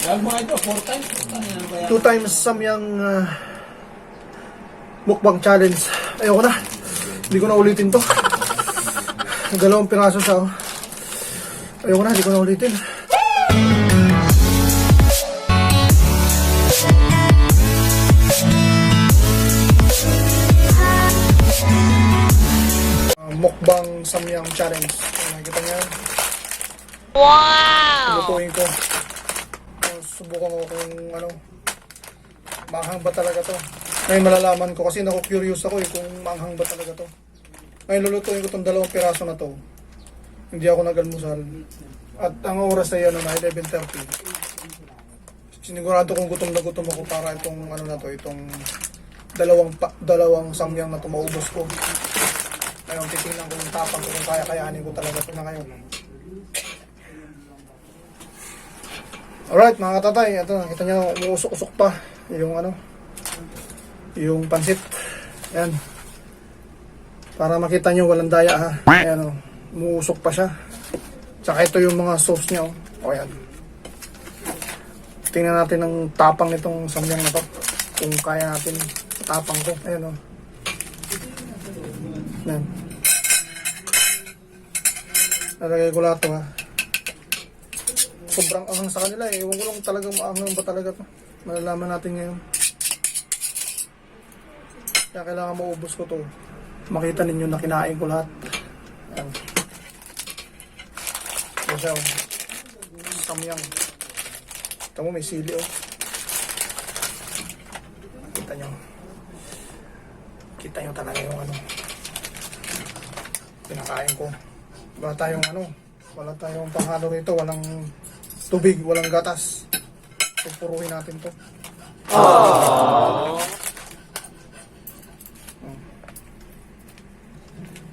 2 times samyang mukbang challenge. Ayoko na. Hindi ko na ulitin to. 2 piraso siya. Ayoko na, hindi ko na ulitin. Mukbang samyang challenge. Nakikita niyo yan? Wow! Lutuin ko. Subukan ko kung ano, maanghang ba talaga to. Ngayon malalaman ko kasi naku-curious ako kung maanghang ba talaga to. Ngayon lulutuin ko tong 2 piraso na to. Hindi ako nagalmusal. At ang oras na yan na 11:30. Sinigurado kong gutom na gutom ako para itong ano na to, itong dalawang samyang na to maubos ko. Ngayon titingnan ko yung tapang ko kung kaya-kayanin ko talaga ito na ngayon. Alright mga katatay, ito nakita nyo umuusok-usok pa yung ano, yung pansit. Ayan. Para makita nyo walang daya ha. Ayan o, umuusok pa siya. Tsaka ito yung mga sauce niya o. O ayan. Tingnan natin ang tapang nitong samyang na to. Kung kaya natin tapang ko. Ayan o. Ayan. Nalagay ko lahat to ha. Sobrang anghang sa kanila eh. Ewan ko lang talagang maanghang ba talaga to. Malalaman natin ngayon. Kaya kailangan maubos ko to. Makita ninyo na kinain ko lahat. Ayan. Ito siya oh. Samyang. Ito mo may sili oh. Kita nyo. Kita nyo talaga yung ano. Pinakain ko. Wala tayong ano. Wala tayong panghalo rito. Walang tubig, walang gatas. Pupuruhin natin to.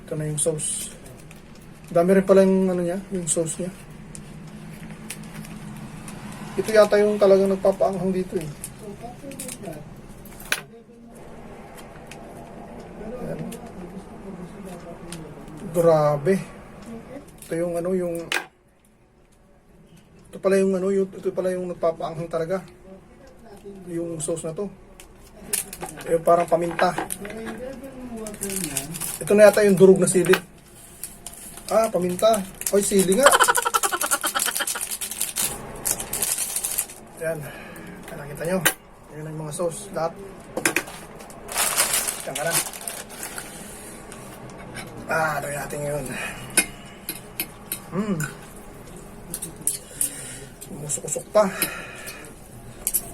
Ito na yung sauce. Dami rin pala yung ano niya, yung sauce niya. Ito yata yung talagang nagpapaanghang dito eh. Ayan. Grabe. Ito yung ano yung ito pala yung ano, ito pala yung nagpapaanghang talaga. Yung sauce na to. Yung parang paminta. Ito na yata yung durog na sili. Ah, paminta. Oy, sili nga. Ayan. Nakita nyo. Ayan ang mga sauce. Lahat. Diyan ka na. Ah, gawin natin ngayon. Umusok-usok pa.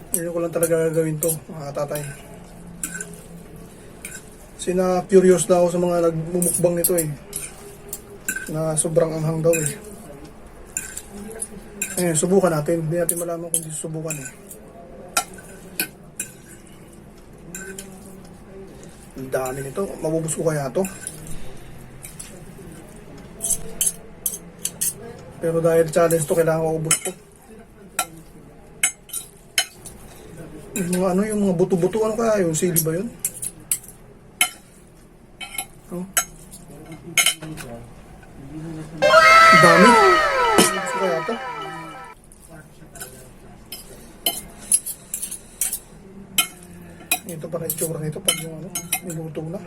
Hindi ko lang talaga gagawin to, mga tatay. Sina curious na ako sa mga nagmumukbang nito eh. Na sobrang anghang daw eh. Ayun, subukan natin. Hindi natin malaman kung di susubukan eh. Ang dami nito. Mabubos ko kaya to? Pero dahil challenge to, kailangan ko ubos to. Yung mga ano, yung mga buto-buto, ano kaya? Yung sili ba yun? Oh. Ang dami. Gusto kaya ito? Ito para itsura nito pag yung ano, niluto na.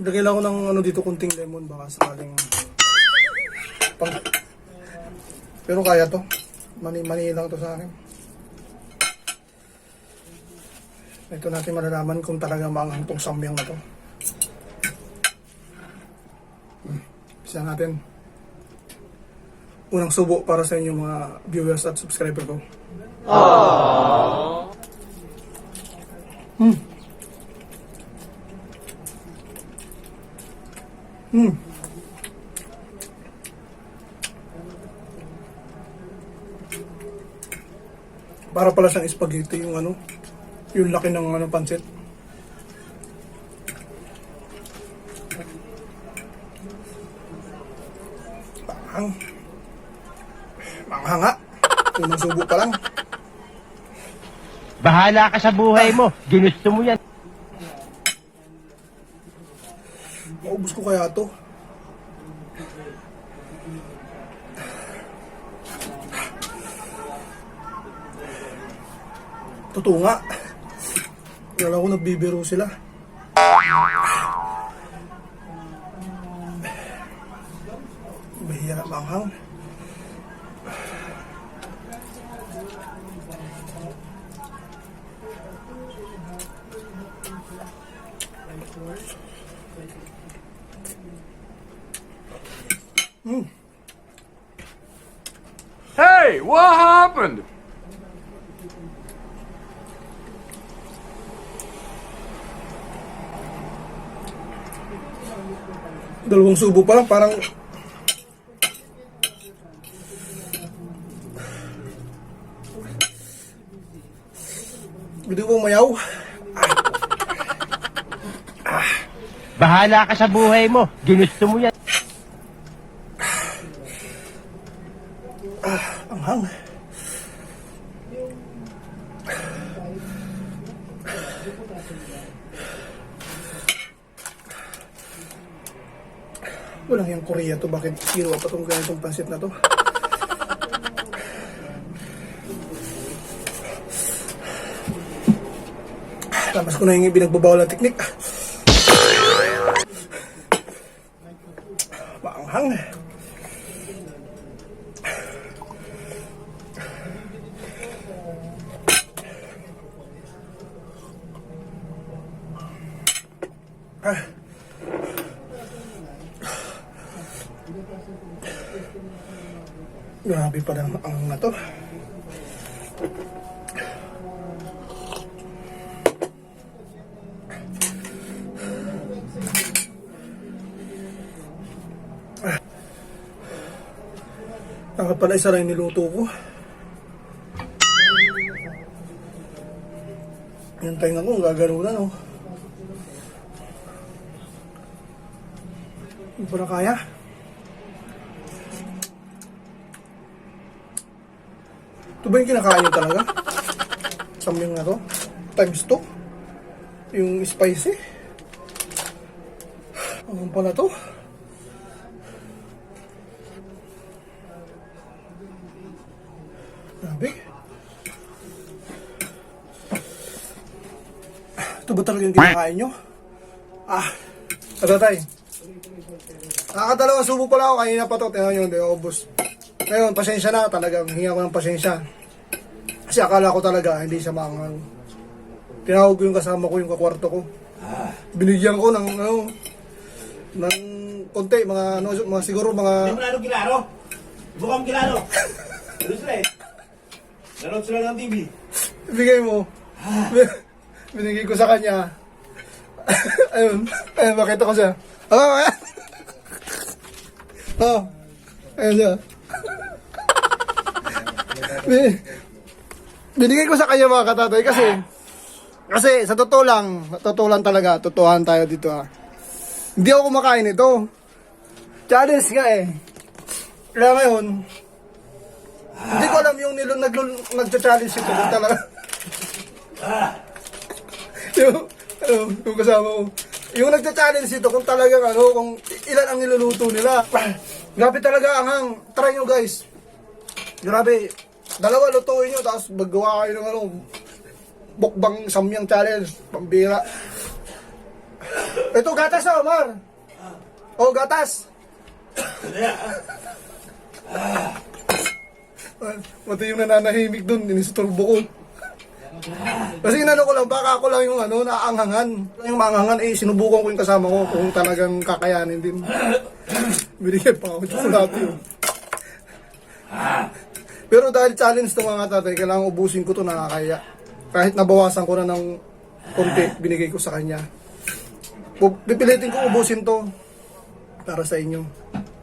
Ilagay lang ako ng ano dito, kunting lemon baka sakaling pang. Pero kaya to. Mani lang to sa akin. Ito natin malalaman kung talaga maanghang tong samyang na to. Bisa natin. Unang subo para sa inyo mga viewers at subscriber ko. Aww. Para pala siyang spaghetti yung ano, yung laki ng ano pansit. Manghang nga. Unang subo pa lang. Bahala ka sa buhay mo. Ginusto mo yan. Maubos ko kaya to. Totoo nga. Wala ko nagbibiro sila. Bahira manghang. Hey, what happened? Dalawang subo pa lang, parang hindi ko mayaw. Bahala ka sa buhay mo. Ginusto mo yan. Ang hang. Walang yung Korea to. Bakit ginawa pa itong ganitong pansit na to? Tapos ko na yung binagbabawal na teknik. Maanghang. Grabe pa lang ang na to. Dapat pala isa lang niluto ko. Yung tainga ko, gagano na, no? Hindi pa na kaya. Ito ba yung kinakain nyo talaga? Samyang na to? Times 2? Yung spicy? Ano pala to? Grabe. Ito ba talaga yung kinakain nyo? Katatay. Nakakadalawang subo pala ako. Kanina pa to. Tingnan nyo, hindi ako ubos. Ngayon, pasensya na. Talagang hinga ko ng pasensya. Kasi akala ko talaga, hindi siya maanghang. Tinawag ko yung kasama ko, yung kakwarto ko. Binigyan ko ng, ng konti, mga siguro mga... Hindi mo lalo kilaro. Bukang kilaro. Ano sila eh? Nanood sila ng TV. Bigay mo. Binigay ko sa kanya. Ayun, makita ko siya. Ayun siya. Binigay ko sa kanya mga katatay kasi sa totoo lang talaga, totohan tayo dito Hindi ako kumakain ito. Challenge nga eh. Kaya ngayon, hindi ko alam yung nagcha-challenge ito kung talaga. yung kasama ko. Yung nagcha-challenge ito kung talagang kung ilan ang niluluto nila. Grabe talaga anghang. Try nyo guys. Grabe. Dalawa lutuin nyo, tapos magawa kayo ng bukbang samyang challenge. Pambira. Ito gatas Omar. Oh, gatas. Mati yung nananahimik dun, inisturbo ko. Kasi inano ko lang, baka ako lang yung naanghangan. Yung maanghangan, sinubukan ko yung kasama ko kung talagang kakayanin din. Binigyan pa ako tsokolate yun. Pero dahil challenge to mga tatay, kailangan ubusin ko to, nakakaya. Kahit nabawasan ko na ng konti, binigay ko sa kanya. Pipilitin ko ubusin to para sa inyo.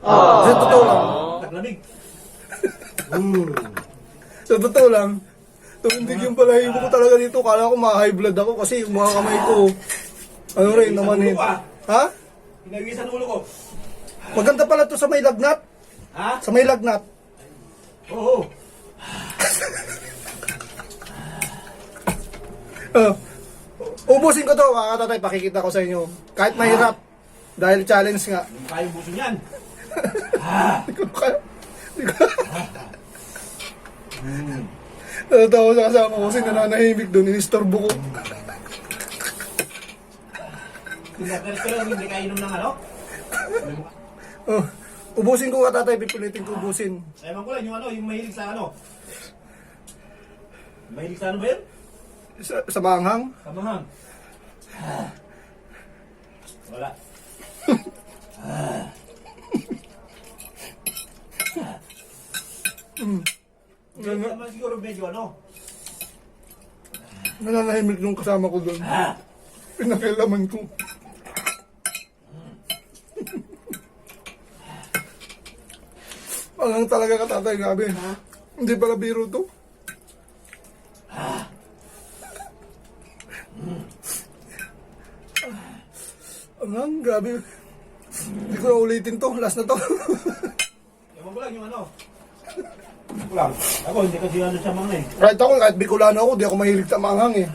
Kasi totoo lang. Naglamig. Sa totoo lang, tumindig yung balahibo ko talaga dito. Kala ko ma-high blood ako kasi yung mga kamay ko, rin naman eh. Ha? Pinawisan ulo ko. Maganda pala to sa may lagnat. Ha? Sa may lagnat. Oo. Ubusin ko to mga katatay, pakikita ko sa inyo. Kahit mahirap, dahil challenge nga. Hindi kayong buso niyan. Hindi ko kaya. Hindi ko. Natatawa sa kasama ko kasi nananahimik doon. Inistorbo ko. Pero hindi ka inom ng ano? Oh, ubusin ko ka tatay. Pipilitin ko ubusin. Ewan ko lang yung ano, yung mahilig sa ano. Mahilig sa ano ba yun? Sa maanghang. Kamahang. Wala. Hindi naman siguro medyo ano. Nananahimik yung kasama ko doon. Pinakialaman ko. Walang talaga ka tatay, grabe. Hindi pala biro to. Ang grabe. Hindi ko na ulitin to. Last na to. Ewan ko lang yung ano. Ako lang. Ako hindi kasi ano siya mga eh. Kahit ako, kahit Bicolano ako, di ako mahilig sa manghang eh.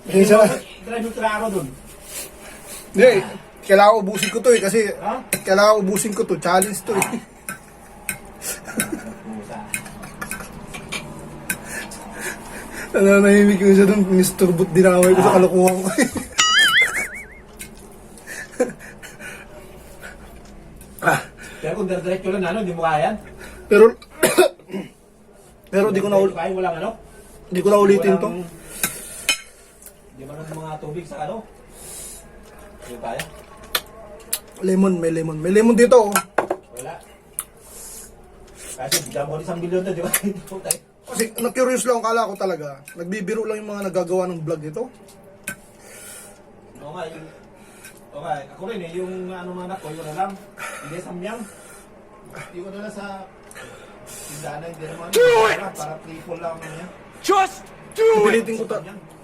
Minsan na. Drive yung trako dun. Hindi, kailangan ubusin ko to eh. Kasi Ha? kailangan ubusin ko to. Challenge to eh. Pusa. Nananahimik yung isa doon. Misturbot dinamay ko sa kalokohan ko eh. Pero kung diretso lang ano, hindi mo kaya yan. Pero, pero di ko na, Kaya walang ano. di ko na ulitin to. Hindi mo ng mga tubig sa ano. Hindi kaya. Lemon, may lemon. May lemon dito oh. Wala. Kasi bigyan mo rin 1 milyon na, di ba? Hindi po tayo. Kasi na-curious lang, kala ko talaga. Nagbibiro lang yung mga nagagawa ng vlog ito. Oo nga, yung... Okay, ako rin eh, yung ano mga anak ko, yun na lang. Hindi samyang. Hindi ko na lang sa... Tindahan na, hindi naman. Para triple lang naman yan. Just do it!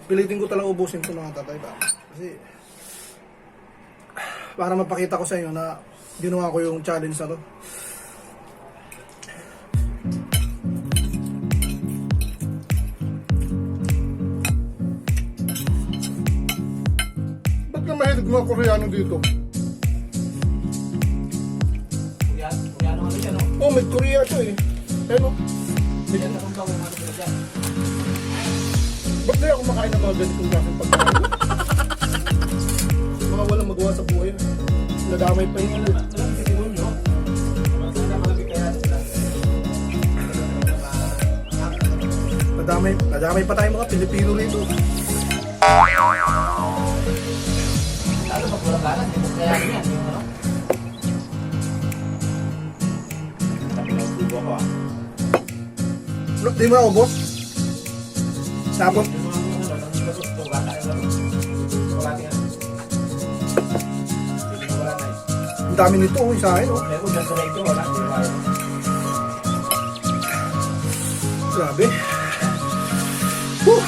Pilitin ko talaga ubusin ito mga tatay ba. Kasi, para mapakita ko sa inyo na ginawa ko yung challenge na to. Ba't na mahilig mga Koreano dito? Kuya ano ano yan, no? Oh, may Korea to eh. Ano? Yan na kung bang ano sila dyan. Ba't na ako makain ng mga ganitong klaseng pagkain? Mga walang magawa sa buhay. Nadamay pa yun. Alam si Simon, no? Masaya malapit kaya sila. Nadamay pa tayo mga Pilipino rito. Lalo pag walang ganas, hindi mo kaya yan. Yung ano? Sabi ng tubo ko ah. Di mo na ubos? Sabot. Yung mga ano, ng gasot ko, bata yung gasot. Wala yan. Hindi ko wala na eh. Ang dami nito, oh, sa akin. Oh. Pero kung dyan sa leg ko, wala. Hindi ko kaya. Grabe. Whew.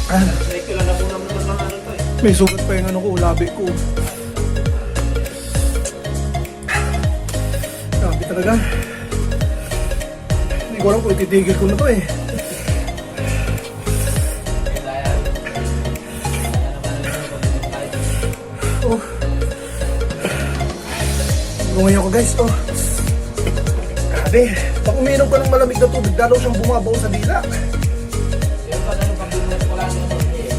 Ah, Sa leg ko lang na po naman ng mga ano to eh. may sugat pa yung ano ko, labi ko. Grabe talaga. Hindi ko alam kung ititigil ko na to eh. Oh. Ngayon ko guys, oh. Grabe. Pag uminom ka ng malamig na tubig, lalo siyang bumabaw sa dila. Pero pag ano, pag doon wala na naman eh.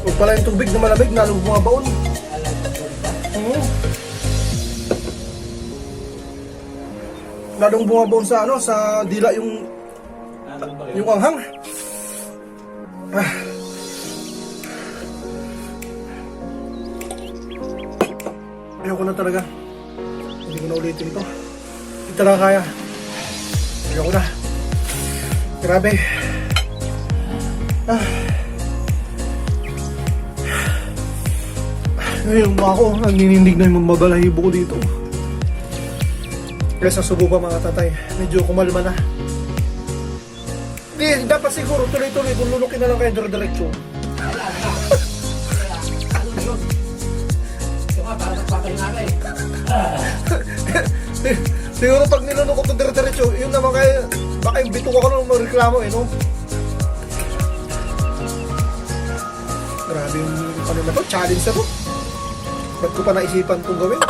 Huwag pala yung tubig na malamig, lalo bumabaon. Lalong bumabaon sa ano, sa dila yung anghang. Ah. Ayoko na talaga. Hindi ko na ulitin to. Hindi talaga kaya. Ayoko na. Grabe. Ah. Ngayon ba ako, nanginginig na yung mabalahibo ko dito. Kaya sa subo pa mga tatay, medyo kumalma na. Hindi, dapat siguro tuloy-tuloy kung lulukin na lang kayo dire-diretso. Siguro pag nilunok ko ito dire-diretso, yun naman kaya, baka yung bito ko nung magreklamo eh, no? Grabe. Grabe yung ano na to, challenge na to. Ba't ko pa naisipan itong gawin?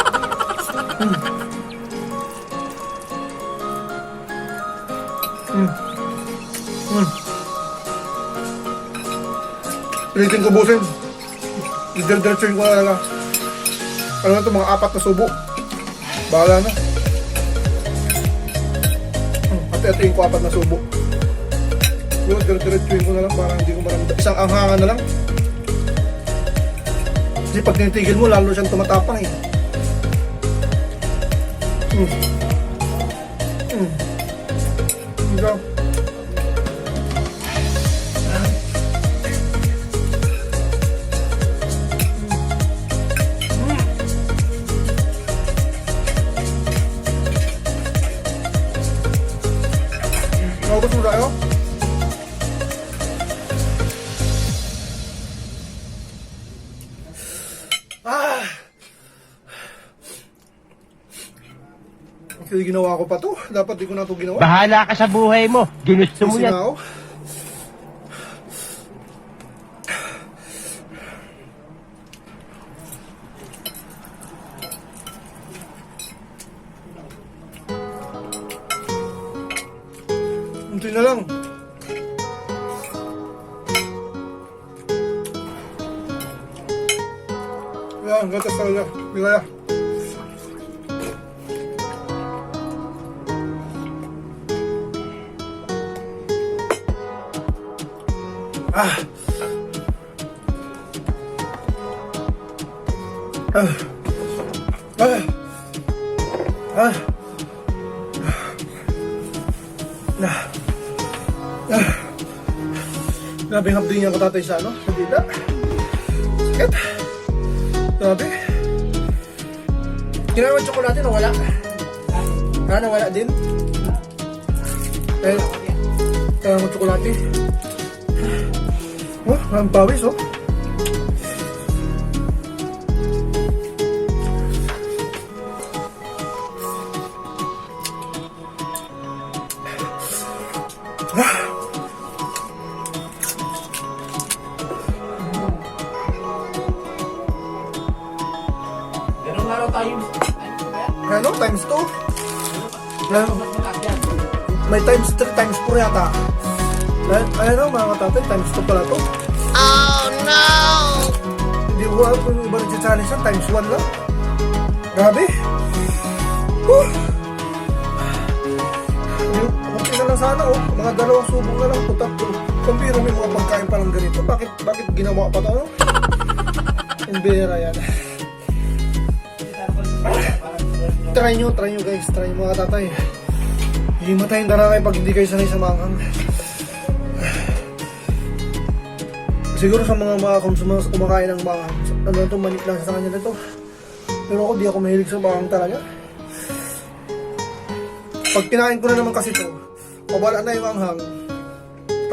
Pilitin ko busin. Diretso ko na lang. Ano na ito, mga 4 na subo. Bahala na. Ate-atein ko 4 na subo. Yun, diretso ko na lang para hindi ko maramdaman. Isang anghangan na lang. Kasi pag tinitigil mo, lalo siyang tumatapang eh. Ikaw. Naubos mo tayo? Kasi ginawa ko pa to. Dapat di ko na to ginawa. Bahala ka sa buhay mo. Ginusto mo Kasi yan. na ako. Unti na lang. Yan, gatas talaga. Bigaya. Grabe yung hapdi niya ko tatay sa ano? Sa dila. Sakit. Grabe. Kinawa tsokolate na wala. Nawala din. Kaya mo tsokolate. Oh, ang pawis oh. Ganun laro tayo. Ano? Times 2? May times 3, times 4 yata. Ayun o mga katatay, times 2 pala to. Oh no! Hindi ko alam kung yung iba nag-challenge yan, times 1 lang. Grabe. Kunti na lang sana oh. Mga 2 subong na lang po, 3. Pambiro may mga pagkain parang ganito. Bakit ginawa pa to ano? Imbera yan. Try nyo guys, try nyo mga tatay. Himatayin na kayo pag hindi kayo sanay sa manghang. Siguro sa mga kumakain ng manghang, ano ito, manik lang sa kanya nito. Pero ako, di ako mahilig sa manghang talaga. Pag kinain ko na naman kasi ito, mawala na yung manghang.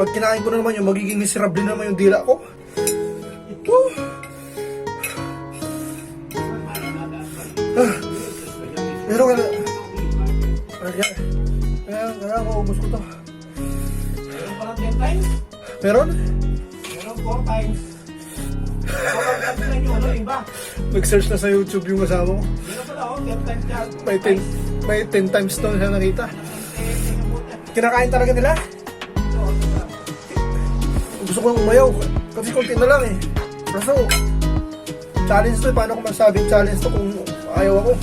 Pag kinain ko na naman yung magiging miserable naman yung dila ko. Pero kaya maubos ko to. Meron parang 10 times. Meron? Meron 4 times. 4 times na yung ano, iba. Nag-search na sa YouTube yung kasama ko. Meron pala ako, 10 times yan. May 10 times to siya nakita. Kinakain talaga nila? Gusto ko lang umayaw. Kasi konti na lang eh. Kaso, challenge to eh. Paano ko masabing challenge to kung ayaw ako?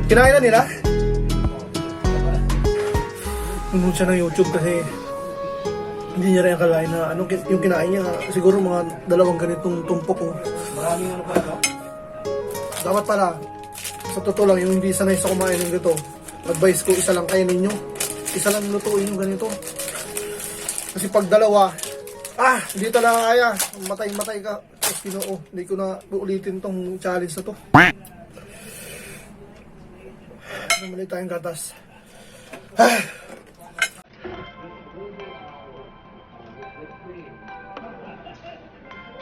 Kinain na nila? Nanood siya ng YouTube kasi hindi niya rin akalain na anong yung kinain niya. Siguro mga 2 ganitong tumpok. Oh. Maraming ano pala to. Dapat pala, sa totoo lang, yung hindi sanay sa kumain ng ganito, advice ko, isa lang kainin nyo. Isa lang lutuin yung ganito. Kasi pag 2, hindi talaga kaya. Matay ka. Tapos hindi ko na uulitin tong challenge na to. Namali tayong gatas.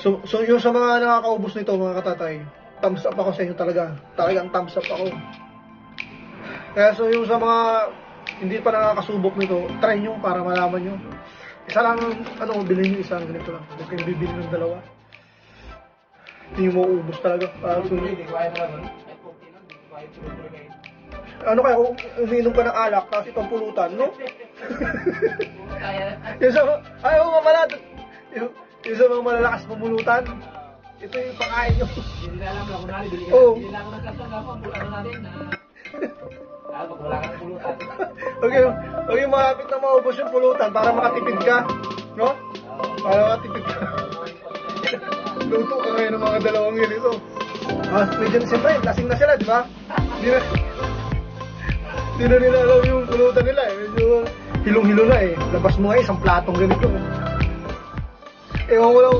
So yung sa mga nakakaubos nito, mga katatay, thumbs up ako sa inyo talaga. Talagang thumbs up ako. Kaya so yung sa mga hindi pa nakakasubok nito, try nyo para malaman nyo. Isa lang, bilhin nyo isang ganito lang. Huwag kayong bibili ng dalawa. Hindi mo uubos talaga. Hindi ko kaya naman. Kahit 40 lang, hindi ko kaya tuloy-tuloy ngayon. Ano kaya kung umiinom ka ng alak tapos itong pulutan, no? Yung sa, ayaw mo pala, yung sa mga malalakas pumulutan, ito yung pakain nyo. Hindi na alam lang kung nari, bili Oo. ka lang ng karton lang po, ano natin na... pag wala ka ng pulutan. Huwag yung malapit na maubos yung pulutan para makatipid ka, no? Para makatipid ka. Luto ka ngayon ng mga dalawang ganito. Medyo siyempre, lasing na sila, di ba? Hindi na nila alam yung pulutan nila eh. Medyo hilong-hilo na eh. Labas mo nga isang platong ganito. Ewan ko lang.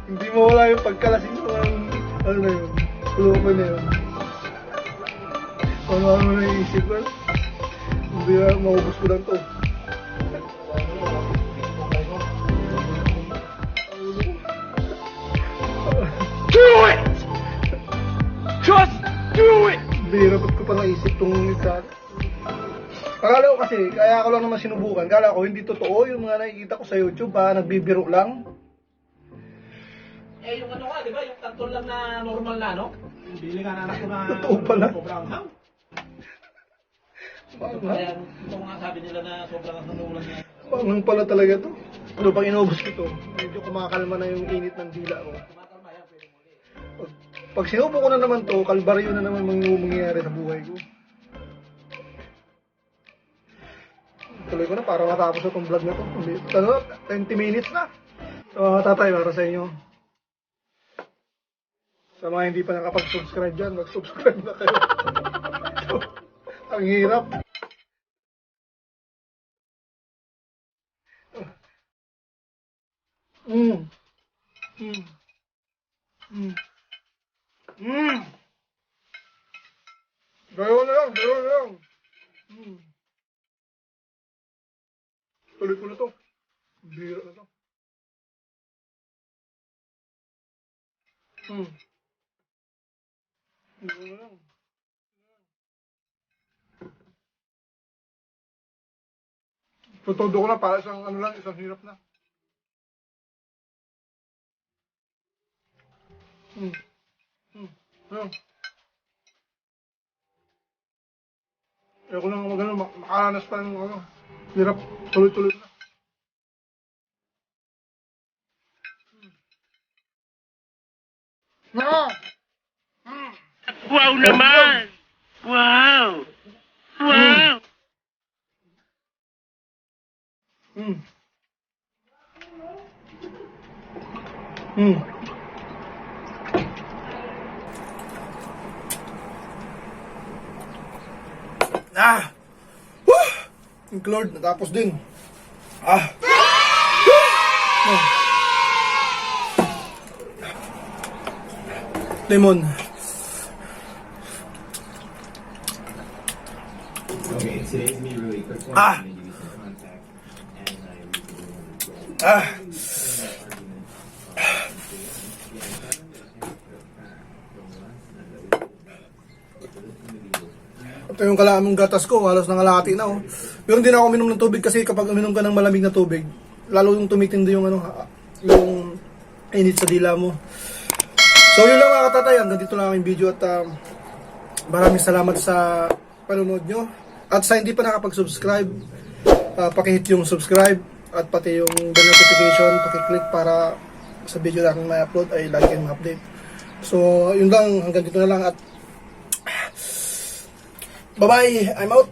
Hindi mo wala yung pagkalasing mo. Ano na yun? Pulutan na yun. Ano na iisip ko? Hindi na maubos ko lang to. Do it! Just do it! Bira, ba't ko pa naisip tong isa? Akala ko kasi, kaya ako lang naman sinubukan. Akala ko hindi totoo yung mga nakikita ko sa YouTube ha, nagbibiro lang. Eh, yung ano nga, di ba? Yung karton lang na normal na, no? Bili nga na anak ko na... Totoo pala. Sobrang hang. Kaya, ito nga sabi nila na sobrang nanulan niya. Pangang pala talaga to. Ano pag inubos ko to, medyo kumakalma na yung init ng dila ko. Tumakalma yan, pwede muli. Pag sinubo ko na naman to, kalbaryo na naman mangyayari sa buhay ko. Tuloy ko na para matapos itong vlog na to. Ano, 20 minutes na. So tatay, para sa inyo. Sa mga hindi pa nakapag-subscribe dyan, mag-subscribe na kayo. Ang hirap. Gaya na lang. Tuloy ko na to. Bira na to. Gaya na lang. Tutodo ko na para isang ano lang, isang hirap na. Ayoko lang magano, makaranas pa ng ano, hirap, tuloy-tuloy na. Wow naman! Wow! Wow! Woo! Thank you, Lord, natapos din. Lemon. Okay, today's me really quick one. Ah. I'm gonna give you some contact, and I Ito yung kalamang gatas ko, halos nangalahati na oh. Pero hindi na ako uminom ng tubig kasi kapag uminom ka ng malamig na tubig, lalo yung tumitindi yung ano, yung init sa dila mo. So yun lang mga katatay, hanggang dito lang ang video at maraming salamat sa panonood nyo. At sa hindi pa nakapag-subscribe, pakihit yung subscribe at pati yung bell notification, pakiclick para sa video na aking may upload ay lagi kayong ma-update. So yun lang, hanggang dito na lang at bye-bye, I'm out!